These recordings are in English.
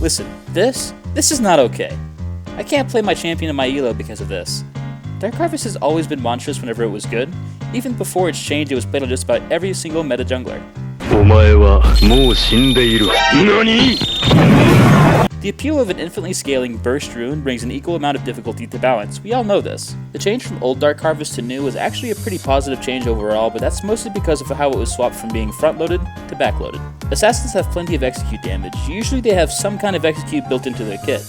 Listen, this is not okay. I can't play my champion in my elo because of this. Dark Harvest has always been monstrous whenever it was good. Even before its change, it was played on just about every single meta jungler. The appeal of an infinitely scaling burst rune brings an equal amount of difficulty to balance. We all know this. The change from old Dark Harvest to new was actually a pretty positive change overall, but that's mostly because of how it was swapped from being front-loaded to back-loaded. Assassins have plenty of execute damage. Usually they have some kind of execute built into their kit.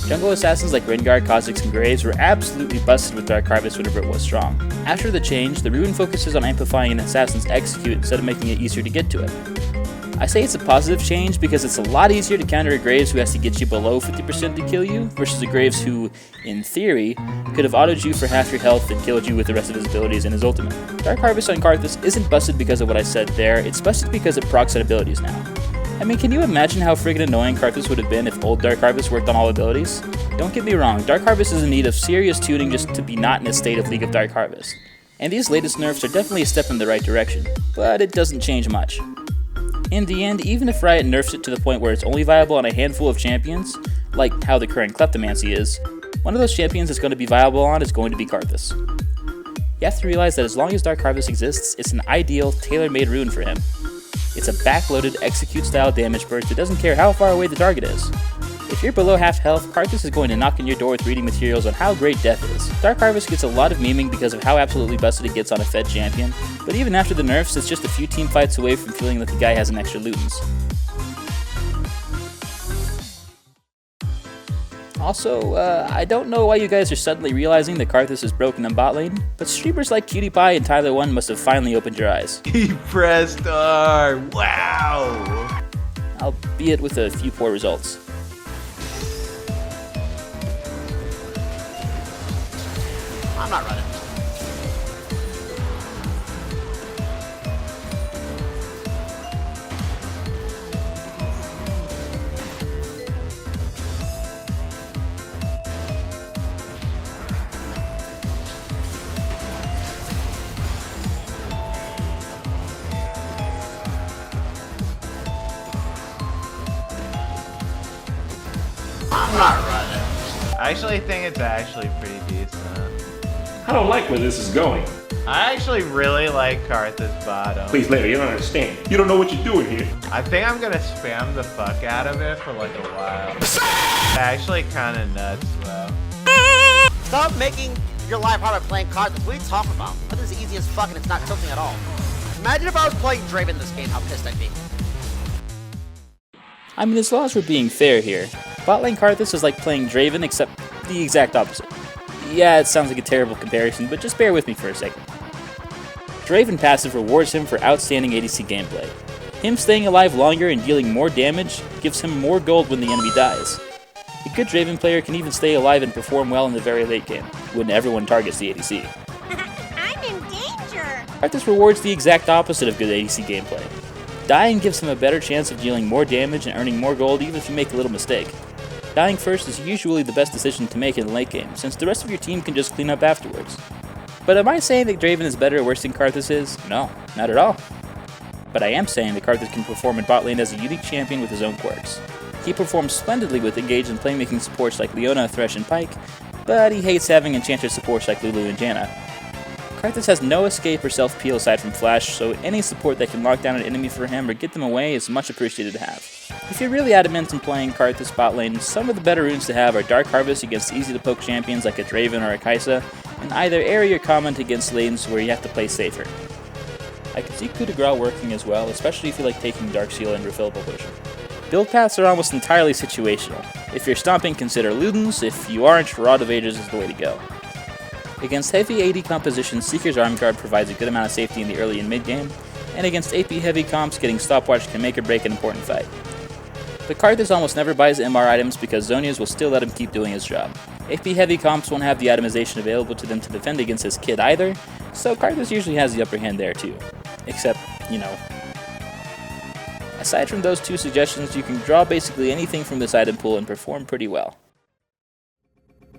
Jungle assassins like Rengar, Kha'Zix, and Graves were absolutely busted with Dark Harvest whenever it was strong. After the change, the rune focuses on amplifying an assassin's execute instead of making it easier to get to it. I say it's a positive change because it's a lot easier to counter a Graves who has to get you below 50% to kill you, versus a Graves who, in theory, could have autoed you for half your health and killed you with the rest of his abilities in his ultimate. Dark Harvest on Karthus isn't busted because of what I said there, it's busted because it procs on abilities now. I mean, can you imagine how friggin' annoying Karthus would have been if old Dark Harvest worked on all abilities? Don't get me wrong, Dark Harvest is in need of serious tuning just to be not in a state of League of Dark Harvest. And these latest nerfs are definitely a step in the right direction, but it doesn't change much. In the end, even if Riot nerfs it to the point where it's only viable on a handful of champions, like how the current Kleptomancy is, one of those champions it's going to be viable on is going to be Karthus. You have to realize that as long as Dark Harvest exists, it's an ideal, tailor-made rune for him. It's a backloaded, execute-style damage burst that doesn't care how far away the target is. If you're below half health, Karthus is going to knock on your door with reading materials on how great death is. Dark Harvest gets a lot of memeing because of how absolutely busted it gets on a fed champion, but even after the nerfs, it's just a few team fights away from feeling that the guy has an extra Lutens. Also, I don't know why you guys are suddenly realizing that Karthus is broken in bot lane, but streamers like PewDiePie and Tyler1 must have finally opened your eyes. He pressed R! Wow! Albeit with a few poor results. I'm not running. I'm not running. I actually think it's actually pretty decent. I don't like where this is going. I actually really like Karthus bottom. Please, later, you don't understand. You don't know what you're doing here. I think I'm gonna spam the fuck out of it for like a while. It's actually kinda nuts though. Stop making your life harder playing Karthus. What are you talking about? That is easy as fuck and it's not tilting at all. Imagine if I was playing Draven this game, how pissed I'd be. I mean, as long as we're being fair here, bot lane Karthus is like playing Draven except the exact opposite. Yeah, it sounds like a terrible comparison, but just bear with me for a second. Draven passive rewards him for outstanding ADC gameplay. Him staying alive longer and dealing more damage gives him more gold when the enemy dies. A good Draven player can even stay alive and perform well in the very late game, when everyone targets the ADC. I'm in danger! Karthus rewards the exact opposite of good ADC gameplay. Dying gives him a better chance of dealing more damage and earning more gold even if you make a little mistake. Dying first is usually the best decision to make in the late game, since the rest of your team can just clean up afterwards. But am I saying that Draven is better or worse than Karthus is? No, not at all. But I am saying that Karthus can perform in bot lane as a unique champion with his own quirks. He performs splendidly with engaged and playmaking supports like Leona, Thresh, and Pyke, but he hates having enchanter supports like Lulu and Janna. Karthus has no escape or self-peel aside from Flash, so any support that can lock down an enemy for him or get them away is much appreciated to have. If you're really adamant in playing Karthus bot lane, some of the better runes to have are Dark Harvest against easy-to-poke champions like a Draven or a Kai'Sa, and either Airy or Comment against lanes where you have to play safer. I could see Coup de Grace working as well, especially if you like taking Dark Seal and Refillable Potion. Build paths are almost entirely situational. If you're stomping, consider Ludens. If you aren't, Rod of Ages is the way to go. Against heavy AD composition, Seeker's Arm Guard provides a good amount of safety in the early and mid game, and against AP heavy comps, getting Stopwatch can make or break an important fight. But Karthus almost never buys MR items because Zhonya's will still let him keep doing his job. AP heavy comps won't have the itemization available to them to defend against his kid either, so Karthus usually has the upper hand there too. Except, you know. Aside from those two suggestions, you can draw basically anything from this item pool and perform pretty well.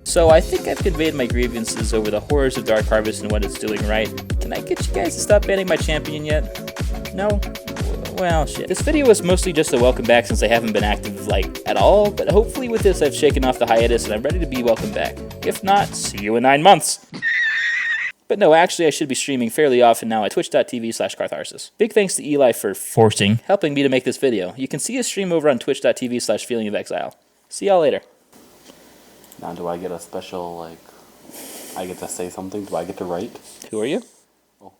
So I think I've conveyed my grievances over the horrors of Dark Harvest and what it's doing right. Can I get you guys to stop banning my champion yet? No? Well, shit. This video was mostly just a welcome back since I haven't been active, like, at all, but hopefully with this I've shaken off the hiatus and I'm ready to be welcome back. If not, see you in 9 months! But no, actually I should be streaming fairly often now at twitch.tv/Karthus. Big thanks to Eli for helping me to make this video. You can see his stream over on twitch.tv/feelingofexile. See y'all later. Now do I get a special, like, I get to say something? Do I get to write? Who are you?